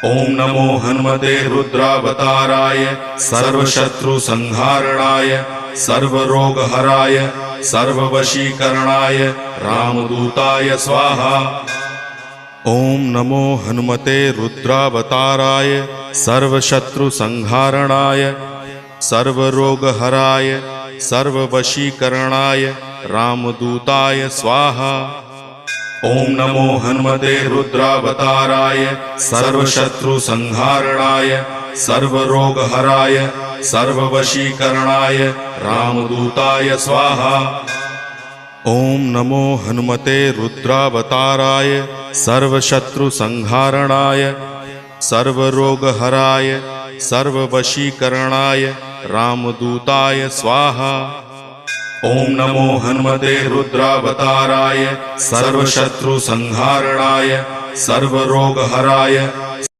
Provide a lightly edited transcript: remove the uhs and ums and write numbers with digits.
ओम नमो हनुमते रुद्रावताराय सर्वशत्रुसंहारणाय सर्वरोगहराय सर्ववशीकरणाय रामदूताय स्वाहा। ओम नमो हनुमते रुद्रावताराय सर्वशत्रुसंहारणाय सर्वरोगहराय सर्ववशीकरणाय रामदूताय स्वाहा। ओम नमो हनुमते रुद्रावताराय सर्वशत्रुसंहारणाय सर्वरोगहराय सर्ववशीकरणाय रामदूताय स्वाहा। ओम नमो हनुमते रुद्रावताराय सर्वशत्रुसंहारणाय सर्वरोगहराय सर्ववशीकरणाय रामदूताय स्वाहा। ओम नमो हनुमते रुद्रावताराय सर्वशत्रुसंहारणाय सर्वरोगहराय